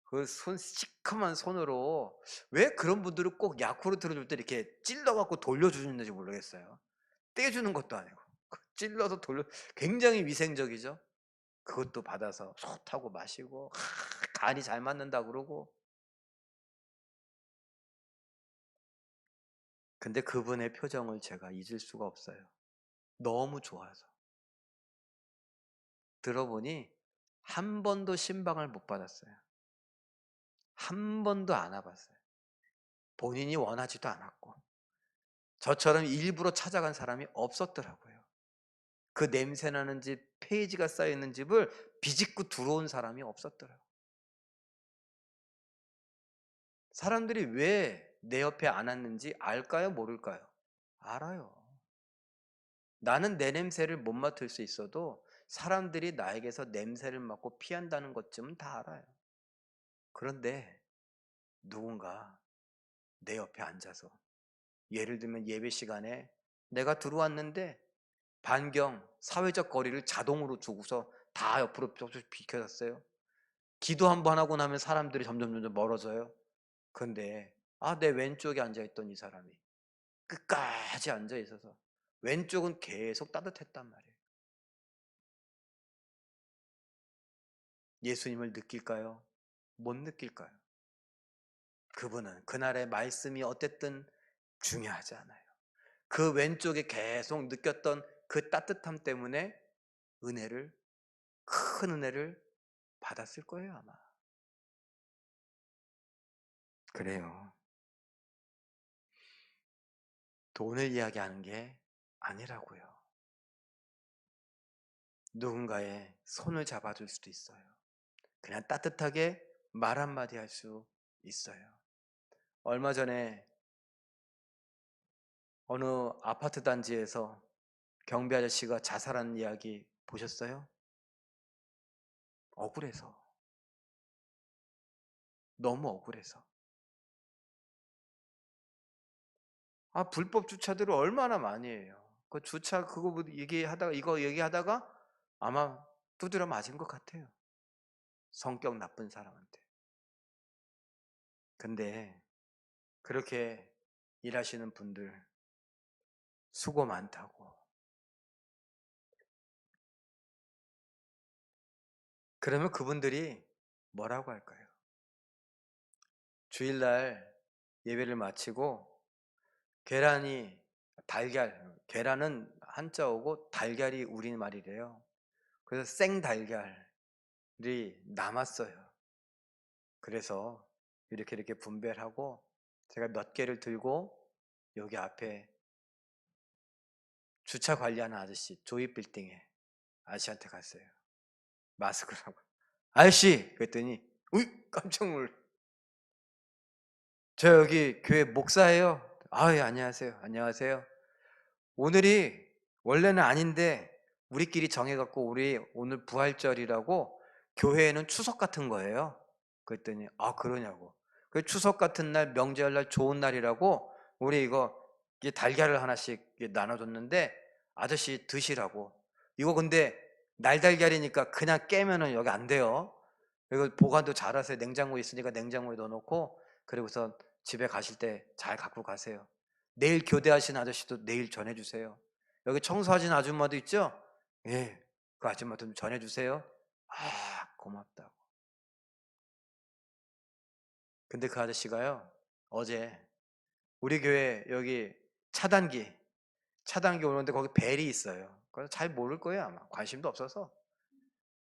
그 시커먼 손으로, 왜 그런 분들은 꼭 야쿠르트 들어줄 때 이렇게 찔러갖고 돌려주는지 모르겠어요. 떼주는 것도 아니고 찔러서 굉장히 위생적이죠. 그것도 받아서 솥하고 마시고, 간이 잘 맞는다 그러고. 근데 그분의 표정을 제가 잊을 수가 없어요. 너무 좋아서. 들어보니 한 번도 신방을 못 받았어요. 한 번도 안 와봤어요. 본인이 원하지도 않았고, 저처럼 일부러 찾아간 사람이 없었더라고요. 그 냄새나는 집, 페이지가 쌓여있는 집을 비집고 들어온 사람이 없었더라고요. 사람들이 왜 내 옆에 안 왔는지 알까요? 모를까요? 알아요. 나는 내 냄새를 못 맡을 수 있어도 사람들이 나에게서 냄새를 맡고 피한다는 것쯤은 다 알아요. 그런데 누군가 내 옆에 앉아서, 예를 들면 예배 시간에 내가 들어왔는데 반경, 사회적 거리를 자동으로 두고서 다 옆으로 비켜졌어요. 기도 한번 하고 나면 사람들이 점점 멀어져요. 근데 내 왼쪽에 앉아있던 이 사람이 끝까지 앉아있어서 왼쪽은 계속 따뜻했단 말이에요. 예수님을 느낄까요? 못 느낄까요? 그분은 그날의 말씀이 어땠든 중요하지 않아요. 그 왼쪽에 계속 느꼈던 그 따뜻함 때문에 큰 은혜를 받았을 거예요, 아마. 그래요. 돈을 이야기하는 게 아니라고요. 누군가의 손을 잡아줄 수도 있어요. 그냥 따뜻하게 말 한마디 할 수 있어요. 얼마 전에 어느 아파트 단지에서 경비 아저씨가 자살한 이야기 보셨어요? 억울해서. 너무 억울해서. 불법 주차들을 얼마나 많이 해요. 그 주차 그거 얘기하다가 아마 두드려 맞은 것 같아요. 성격 나쁜 사람한테. 근데 그렇게 일하시는 분들 수고 많다고. 그러면 그분들이 뭐라고 할까요? 주일날 예배를 마치고 계란은 한자어고 달걀이 우리말이래요. 그래서 생달걀이 남았어요. 그래서 이렇게 분배를 하고 제가 몇 개를 들고 여기 앞에 주차 관리하는 아저씨, 조이빌딩에 아저씨한테 갔어요. 마스크를 하고. 아저씨! 그랬더니 깜짝 놀래. 저 여기 교회 목사예요. 예, 안녕하세요. 안녕하세요. 오늘이 원래는 아닌데 우리끼리 정해갖고 우리 오늘 부활절이라고 교회에는 추석 같은 거예요. 그랬더니 그러냐고. 그 추석 같은 날, 명절 날 좋은 날이라고 우리 이게 달걀을 하나씩 나눠줬는데 아저씨 드시라고. 이거 근데 날달걀이니까 그냥 깨면은 여기 안 돼요. 이거 보관도 잘하세요. 냉장고에 있으니까 냉장고에 넣어놓고, 그리고서 집에 가실 때 잘 갖고 가세요. 내일 교대하신 아저씨도 내일 전해주세요. 여기 청소하신 아줌마도 있죠? 예, 그 아줌마도 좀 전해주세요. 고맙다고. 근데 그 아저씨가요, 어제 우리 교회 여기 차단기 오는데 거기 벨이 있어요. 그래서 잘 모를 거예요, 아마. 관심도 없어서.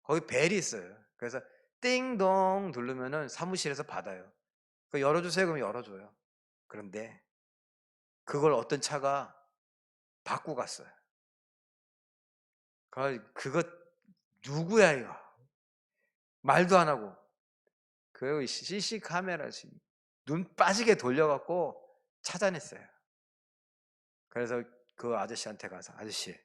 거기 벨이 있어요. 그래서 띵동 누르면은 사무실에서 받아요. 그 열어주세요. 그러면 열어줘요. 그런데 그걸 어떤 차가 받고 갔어요. 그거 누구야 이거? 말도 안 하고. 그 CC 카메라 눈 빠지게 돌려갖고 찾아냈어요. 그래서 그 아저씨한테 가서, 아저씨,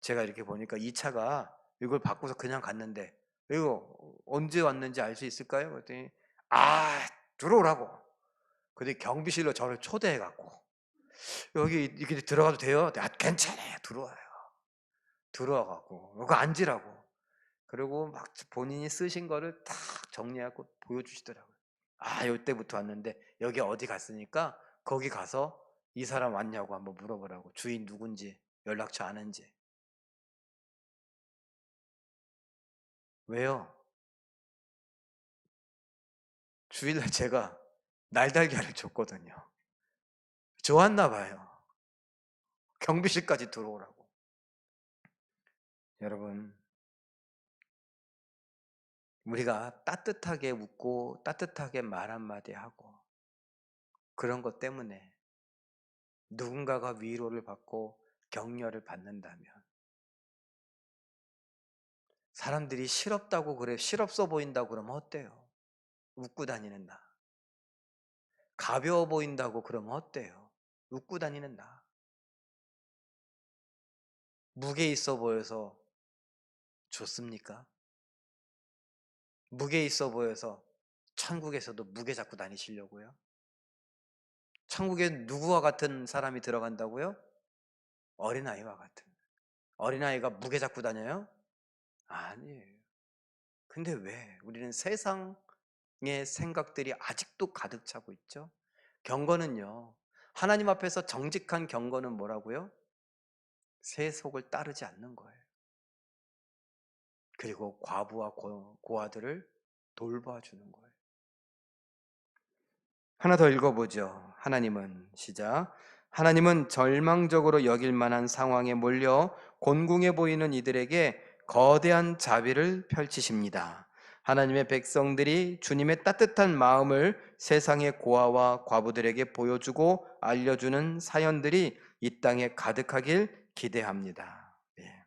제가 이렇게 보니까 이 차가 이걸 바꿔서 그냥 갔는데 이거 언제 왔는지 알 수 있을까요? 그랬더니 들어오라고. 근데 경비실로 저를 초대해갖고, 여기 이렇게 들어가도 돼요? 괜찮아요. 들어와요. 들어와갖고 여기 앉으라고. 그리고 막 본인이 쓰신 거를 탁 정리하고 보여주시더라고요. 아, 요때부터 왔는데 여기 어디 갔으니까 거기 가서 이 사람 왔냐고 한번 물어보라고. 주인 누군지, 연락처 아는지. 왜요? 주일날 제가 날달걀을 줬거든요. 좋았나 봐요. 경비실까지 들어오라고. 여러분, 우리가 따뜻하게 웃고 따뜻하게 말 한마디 하고 그런 것 때문에 누군가가 위로를 받고 격려를 받는다면, 사람들이 실없다고 그래, 실없어 보인다고 그러면 어때요? 웃고 다니는 나. 가벼워 보인다고 그러면 어때요? 웃고 다니는 나. 무게 있어 보여서 좋습니까? 무게 있어 보여서 천국에서도 무게 잡고 다니시려고요? 천국에 누구와 같은 사람이 들어간다고요? 어린아이와 같은. 어린아이가 무게 잡고 다녀요? 아니에요. 근데 왜 우리는 세상의 생각들이 아직도 가득 차고 있죠? 경건은요, 하나님 앞에서 정직한 경건은 뭐라고요? 세속을 따르지 않는 거예요. 그리고 과부와 고아들을 돌봐주는 거예요. 하나 더 읽어보죠. 하나님은, 시작. 하나님은 절망적으로 여길 만한 상황에 몰려 곤궁해 보이는 이들에게 거대한 자비를 펼치십니다. 하나님의 백성들이 주님의 따뜻한 마음을 세상의 고아와 과부들에게 보여주고 알려주는 사연들이 이 땅에 가득하길 기대합니다. 예.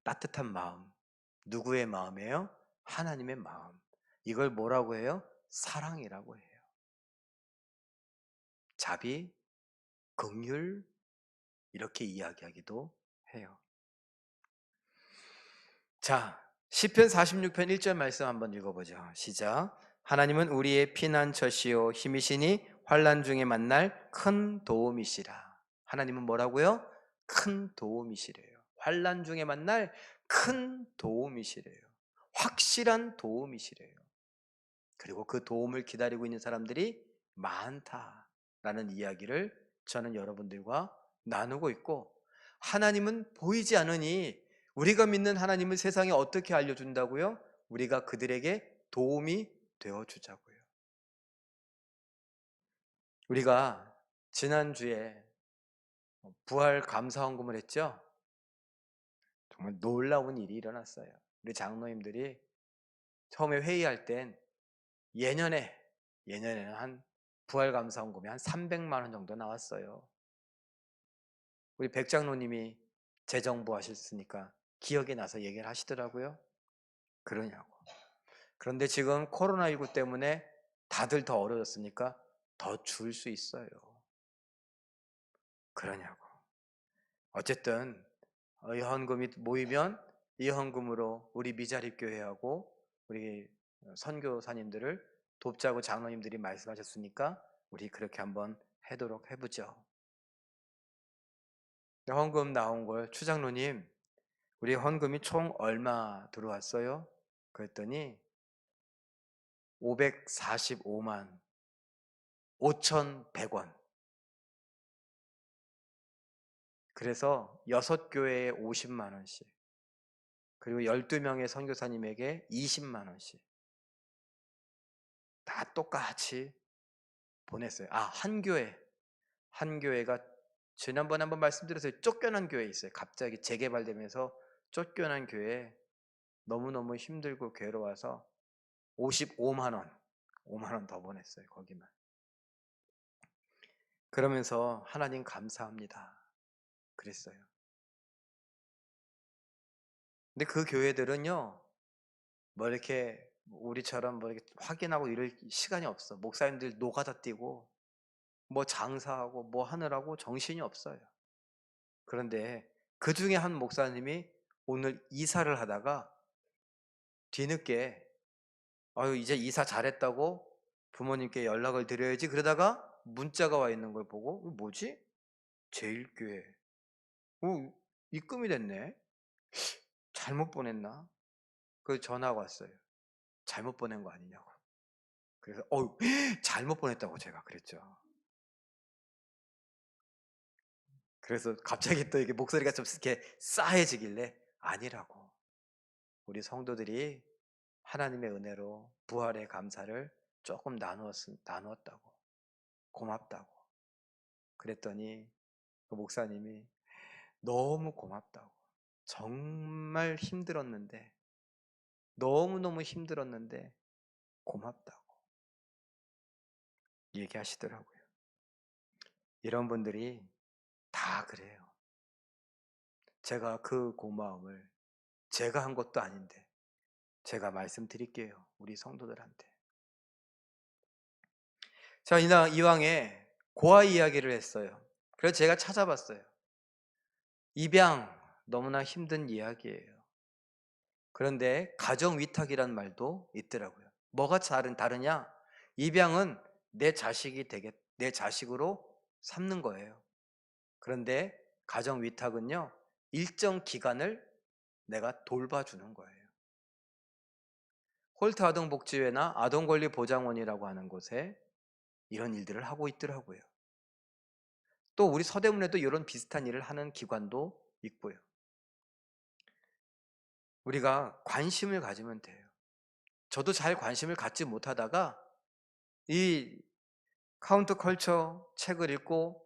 따뜻한 마음. 누구의 마음이에요? 하나님의 마음. 이걸 뭐라고 해요? 사랑이라고 해요. 자비, 긍휼, 이렇게 이야기하기도 해요. 자, 시편 46편 1절 말씀 한번 읽어보죠. 시작. 하나님은 우리의 피난처시요 힘이시니 환난 중에 만날 큰 도움이시라. 하나님은 뭐라고요? 큰 도움이시래요. 환난 중에 만날 큰 도움이시래요. 확실한 도움이시래요. 그리고 그 도움을 기다리고 있는 사람들이 많다라는 이야기를 저는 여러분들과 나누고 있고, 하나님은 보이지 않으니 우리가 믿는 하나님을 세상에 어떻게 알려준다고요? 우리가 그들에게 도움이 되어주자고요. 우리가 지난주에 부활 감사헌금을 했죠? 정말 놀라운 일이 일어났어요. 우리 장로님들이 처음에 회의할 땐 예년에는 한 부활 감사헌금이 한 300만 원 정도 나왔어요. 우리 백장로님이 재정부 하셨으니까 기억이 나서 얘기를 하시더라고요. 그러냐고. 그런데 지금 코로나19 때문에 다들 더 어려졌으니까 더 줄 수 있어요. 그러냐고. 어쨌든 이 헌금이 모이면 이 헌금으로 우리 미자립 교회하고 우리 선교사님들을 돕자고 장로님들이 말씀하셨으니까 우리 그렇게 한번 해보죠. 헌금 나온 걸, 추장로님, 우리 헌금이 총 얼마 들어왔어요? 그랬더니 545만 5,100원. 그래서 6교회에 50만 원씩, 그리고 12명의 선교사님에게 20만 원씩 다 똑같이 보냈어요. 아, 한 교회가 지난번에 한번 말씀드렸어요. 쫓겨난 교회 있어요. 갑자기 재개발되면서 쫓겨난 교회, 너무너무 힘들고 괴로워서 55만 원, 5만 원 더 보냈어요. 거기만. 그러면서 하나님 감사합니다 그랬어요. 근데 그 교회들은요, 뭐 이렇게 우리처럼 뭐 이렇게 확인하고 이럴 시간이 없어. 목사님들 노가다 뛰고 뭐 장사하고 뭐 하느라고 정신이 없어요. 그런데 그 중에 한 목사님이 오늘 이사를 하다가 뒤늦게 아유 이제 이사 잘했다고 부모님께 연락을 드려야지, 그러다가 문자가 와 있는 걸 보고 뭐지? 제일교회 입금이 됐네. 잘못 보냈나? 그 전화가 왔어요. 잘못 보낸 거 아니냐고. 그래서 잘못 보냈다고 제가 그랬죠. 그래서 갑자기 또 이게 목소리가 좀 이렇게 싸해지길래 아니라고. 우리 성도들이 하나님의 은혜로 부활의 감사를 조금 나누었다고. 고맙다고. 그랬더니 그 목사님이 너무 고맙다고. 정말 힘들었는데, 너무너무 힘들었는데 고맙다고 얘기하시더라고요. 이런 분들이 다 그래요. 제가 그 고마움을 제가 한 것도 아닌데 제가 말씀드릴게요. 우리 성도들한테. 자, 이왕에 고아 이야기를 했어요. 그래서 제가 찾아봤어요. 입양 너무나 힘든 이야기예요. 그런데 가정위탁이란 말도 있더라고요. 뭐가 다르냐? 입양은 내 자식으로 삼는 거예요. 그런데 가정위탁은요, 일정 기간을 내가 돌봐주는 거예요. 홀트 아동복지회나 아동권리보장원이라고 하는 곳에 이런 일들을 하고 있더라고요. 또 우리 서대문에도 이런 비슷한 일을 하는 기관도 있고요. 우리가 관심을 가지면 돼요. 저도 잘 관심을 갖지 못하다가 이 카운터 컬처 책을 읽고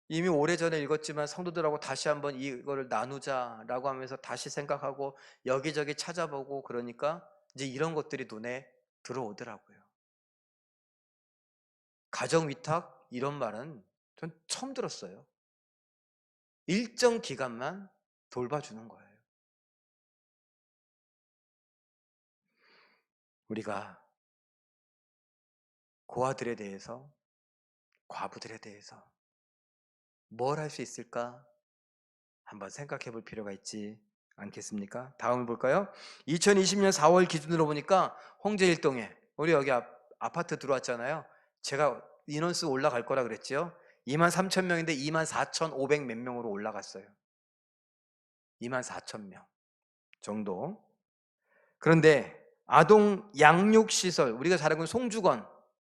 이미 오래전에 읽었지만 성도들하고 다시 한번 이거를 나누자라고 하면서 다시 생각하고 여기저기 찾아보고 그러니까 이제 이런 것들이 눈에 들어오더라고요. 가정위탁 이런 말은 전 처음 들었어요. 일정 기간만 돌봐주는 거예요. 우리가 고아들에 대해서, 과부들에 대해서 뭘 할 수 있을까 한번 생각해 볼 필요가 있지 않겠습니까? 다음을 볼까요? 2020년 4월 기준으로 보니까 홍제일동에 우리 여기 아파트 들어왔잖아요. 제가 인원수 올라갈 거라 그랬죠. 23,000명인데 24,500 몇 명으로 올라갔어요. 24,000명 정도. 그런데 아동 양육시설, 우리가 잘 알고 있는 송주건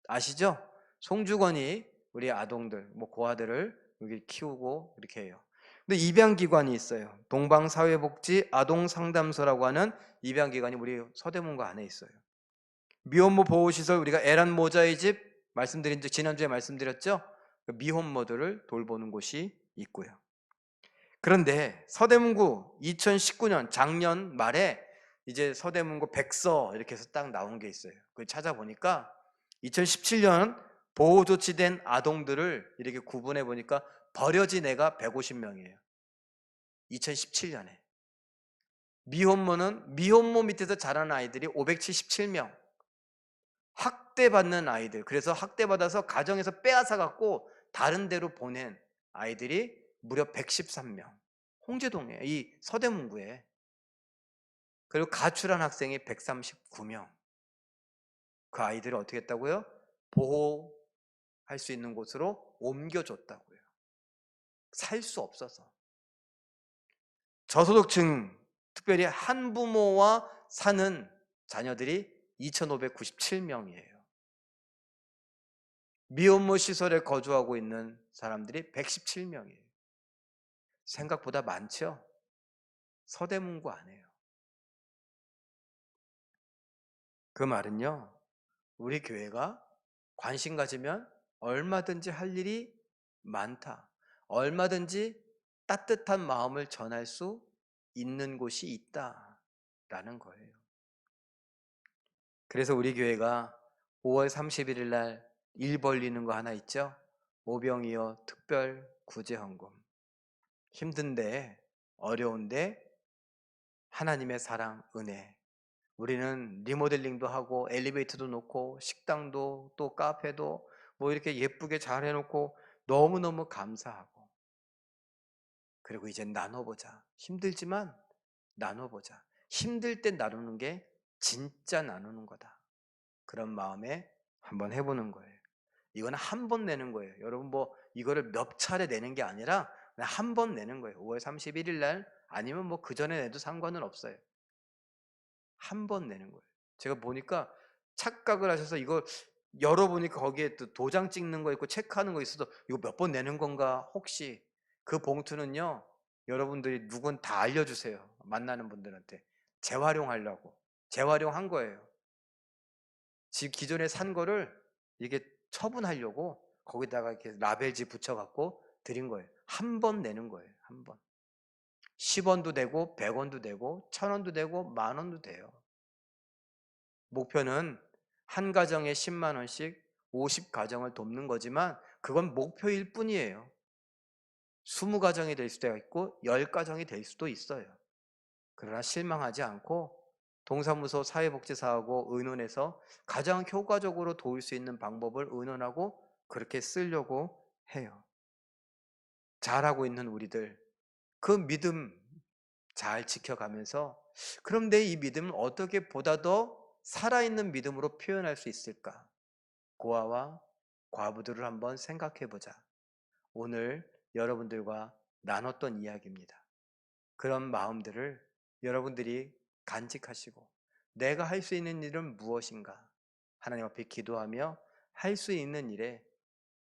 아시죠? 송주건이 우리 아동들, 고아들을 여기 키우고 이렇게 해요. 근데 입양기관이 있어요. 동방사회복지 아동상담소라고 하는 입양기관이 우리 서대문구 안에 있어요. 미혼모 보호시설, 우리가 애란 모자의 집 지난주에 말씀드렸죠? 미혼모들을 돌보는 곳이 있고요. 그런데 서대문구 2019년 작년 말에 이제 서대문구 백서 이렇게 해서 딱 나온 게 있어요. 그걸 찾아보니까 2017년 보호조치된 아동들을 이렇게 구분해 보니까 버려진 애가 150명이에요. 2017년에. 미혼모 밑에서 자란 아이들이 577명. 학대받는 아이들, 그래서 학대받아서 가정에서 빼앗아 갖고 다른 데로 보낸 아이들이 무려 113명. 홍제동에, 이 서대문구에. 그리고 가출한 학생이 139명. 그 아이들을 어떻게 했다고요? 보호할 수 있는 곳으로 옮겨줬다고요. 살 수 없어서. 저소득층, 특별히 한부모와 사는 자녀들이 2,597명이에요. 미혼모 시설에 거주하고 있는 사람들이 117명이에요. 생각보다 많죠? 서대문구 아니에요. 그 말은요, 우리 교회가 관심 가지면 얼마든지 할 일이 많다. 얼마든지 따뜻한 마음을 전할 수 있는 곳이 있다라는 거예요. 그래서 우리 교회가 5월 31일 날 일 벌리는 거 하나 있죠? 오병이어 특별 구제헌금. 힘든데, 어려운데 하나님의 사랑, 은혜. 우리는 리모델링도 하고 엘리베이터도 놓고 식당도 또 카페도 이렇게 예쁘게 잘 해놓고 너무너무 감사하고, 그리고 이제 나눠보자. 힘들지만 나눠보자. 힘들 때 나누는 게 진짜 나누는 거다. 그런 마음에 한번 해보는 거예요. 이거는 한 번 내는 거예요. 여러분 이거를 몇 차례 내는 게 아니라 그냥 한 번 내는 거예요. 5월 31일 날 아니면 뭐 그 전에 내도 상관은 없어요. 한 번 내는 거예요. 제가 보니까 착각을 하셔서 이걸 열어보니까 거기에 또 도장 찍는 거 있고 체크하는 거 있어도 이거 몇 번 내는 건가 혹시 그 봉투는요, 여러분들이 누군 다 알려주세요. 만나는 분들한테 재활용하려고 재활용한 거예요. 집 기존에 산 거를 이게 처분하려고 거기다가 이렇게 라벨지 붙여갖고 드린 거예요. 한 번 내는 거예요. 한 번. 10원도 되고 100원도 되고 1000원도 되고 10,000원도 돼요. 목표는 한 가정에 10만 원씩 50가정을 돕는 거지만 그건 목표일 뿐이에요. 20가정이 될 수도 있고 10가정이 될 수도 있어요. 그러나 실망하지 않고 동사무소 사회복지사하고 의논해서 가장 효과적으로 도울 수 있는 방법을 의논하고 그렇게 쓰려고 해요. 잘하고 있는 우리들, 그 믿음 잘 지켜가면서 그럼 내 이 믿음을 어떻게 보다 더 살아있는 믿음으로 표현할 수 있을까? 고아와 과부들을 한번 생각해 보자. 오늘 여러분들과 나눴던 이야기입니다. 그런 마음들을 여러분들이 간직하시고 내가 할 수 있는 일은 무엇인가? 하나님 앞에 기도하며 할 수 있는 일에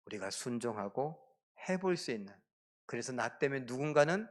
우리가 순종하고 해볼 수 있는, 그래서 나 때문에 누군가는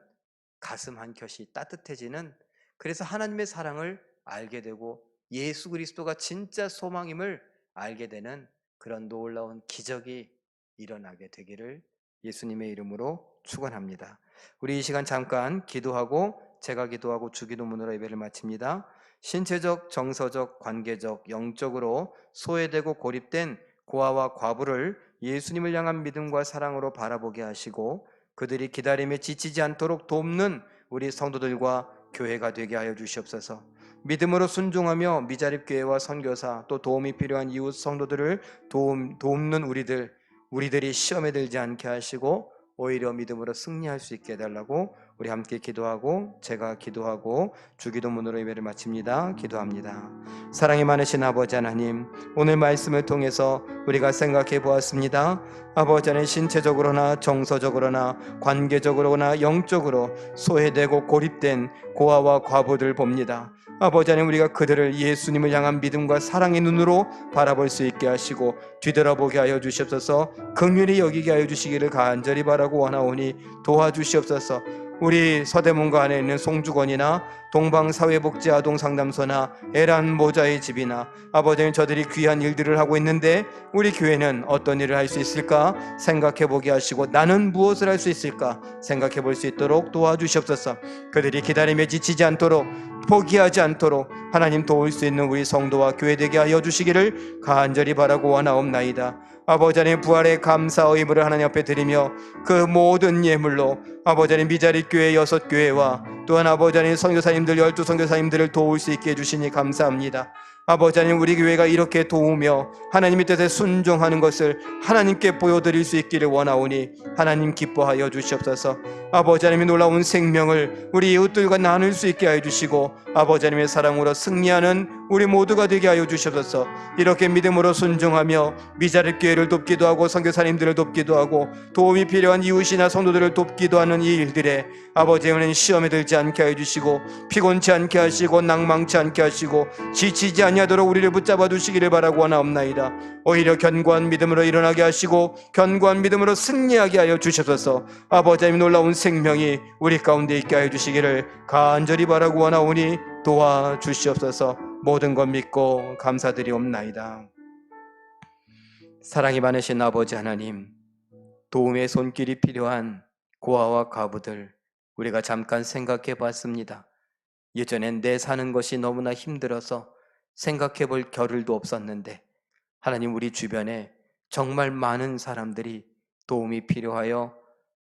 가슴 한켠이 따뜻해지는, 그래서 하나님의 사랑을 알게 되고 예수 그리스도가 진짜 소망임을 알게 되는 그런 놀라운 기적이 일어나게 되기를 예수님의 이름으로 축원합니다. 우리 이 시간 잠깐 기도하고 제가 기도하고 주기도문으로 예배를 마칩니다. 신체적, 정서적, 관계적, 영적으로 소외되고 고립된 고아와 과부를 예수님을 향한 믿음과 사랑으로 바라보게 하시고 그들이 기다림에 지치지 않도록 돕는 우리 성도들과 교회가 되게 하여 주시옵소서. 믿음으로 순종하며 미자립 교회와 선교사 또 도움이 필요한 이웃 성도들을 돕는 우리들이 시험에 들지 않게 하시고 오히려 믿음으로 승리할 수 있게 해달라고 우리 함께 기도하고 제가 기도하고 주기도문으로 예배를 마칩니다. 기도합니다. 사랑이 많으신 아버지 하나님, 오늘 말씀을 통해서 우리가 생각해 보았습니다. 아버지 하나님, 신체적으로나 정서적으로나 관계적으로나 영적으로 소외되고 고립된 고아와 과부들 봅니다. 아버지 하나님, 우리가 그들을 예수님을 향한 믿음과 사랑의 눈으로 바라볼 수 있게 하시고 뒤돌아보게 하여 주시옵소서. 긍휼히 여기게 하여 주시기를 간절히 바라고 원하오니 도와주시옵소서. 우리 서대문가 안에 있는 송주건이나 동방사회복지아동상담소나 에란 모자의 집이나 아버지는 저들이 귀한 일들을 하고 있는데 우리 교회는 어떤 일을 할 수 있을까 생각해 보게 하시고 나는 무엇을 할 수 있을까 생각해 볼 수 있도록 도와주시옵소서. 그들이 기다림에 지치지 않도록 포기하지 않도록 하나님 도울 수 있는 우리 성도와 교회 되게 하여 주시기를 간절히 바라고 원하옵나이다. 아버지 하나님, 부활의 감사 의무를 하나님 앞에 드리며 그 모든 예물로 아버지 하나님 미자립 교회 6교회와 또한 아버지 하나님 선교사님들 12선교사님들을 도울 수 있게 해주시니 감사합니다. 아버지 하나님, 우리 교회가 이렇게 도우며 하나님의 뜻에 순종하는 것을 하나님께 보여드릴 수 있기를 원하오니 하나님 기뻐하여 주시옵소서. 아버지 하나님의 놀라운 생명을 우리 이웃들과 나눌 수 있게 하여 주시고 아버지 하나님의 사랑으로 승리하는 우리 모두가 되게 하여 주시옵소서. 이렇게 믿음으로 순종하며 미자립 교회를 돕기도 하고 선교사님들을 돕기도 하고 도움이 필요한 이웃이나 성도들을 돕기도 하는 이 일들에 아버지 하나님 시험에 들지 않게 하여 주시고 피곤치 않게 하시고 낭망치 않게 하시고 지치지 아니하도록 우리를 붙잡아 두시기를 바라고 원하옵나이다. 오히려 견고한 믿음으로 일어나게 하시고 견고한 믿음으로 승리하게 하여 주셔서 아버지 하나님 놀라운 생명이 우리 가운데 있게 하여 주시기를 간절히 바라고 원하오니 도와주시옵소서. 모든 것 믿고 감사드리옵나이다. 사랑이 많으신 아버지 하나님, 도움의 손길이 필요한 고아와 과부들 우리가 잠깐 생각해 봤습니다. 예전엔 내 사는 것이 너무나 힘들어서 생각해 볼 겨를도 없었는데 하나님, 우리 주변에 정말 많은 사람들이 도움이 필요하여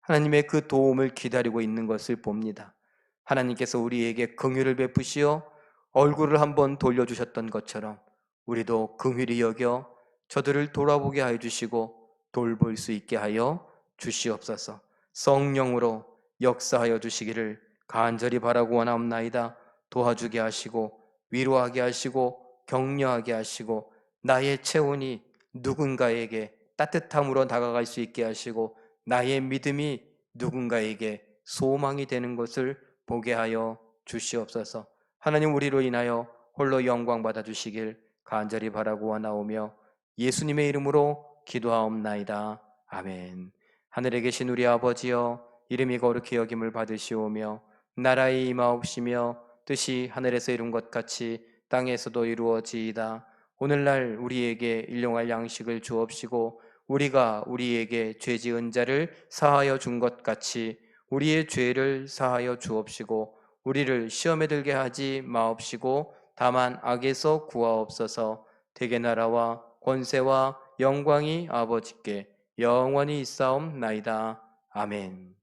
하나님의 그 도움을 기다리고 있는 것을 봅니다. 하나님께서 우리에게 긍휼을 베푸시어 얼굴을 한번 돌려주셨던 것처럼 우리도 긍휼히 여겨 저들을 돌아보게 하여 주시고 돌볼 수 있게 하여 주시옵소서. 성령으로 역사하여 주시기를 간절히 바라고 원하옵나이다. 도와주게 하시고 위로하게 하시고 격려하게 하시고 나의 체온이 누군가에게 따뜻함으로 다가갈 수 있게 하시고 나의 믿음이 누군가에게 소망이 되는 것을 보게 하여 주시옵소서. 하나님, 우리로 인하여 홀로 영광 받아 주시길 간절히 바라고 원하오며 예수님의 이름으로 기도하옵나이다. 아멘. 하늘에 계신 우리 아버지여, 이름이 거룩히 여김을 받으시오며 나라의 임하옵시며 뜻이 하늘에서 이룬 것 같이 땅에서도 이루어지이다. 오늘날 우리에게 일용할 양식을 주옵시고 우리가 우리에게 죄 지은 자를 사하여 준 것 같이 우리의 죄를 사하여 주옵시고 우리를 시험에 들게 하지 마옵시고 다만 악에서 구하옵소서. 대개 나라와 권세와 영광이 아버지께 영원히 있사옵나이다. 아멘.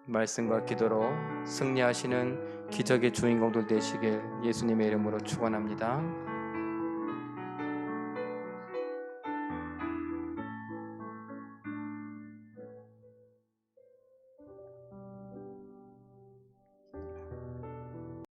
말씀과 기도로 승리하시는 기적의 주인공들 되시길 예수님의 이름으로 축원합니다.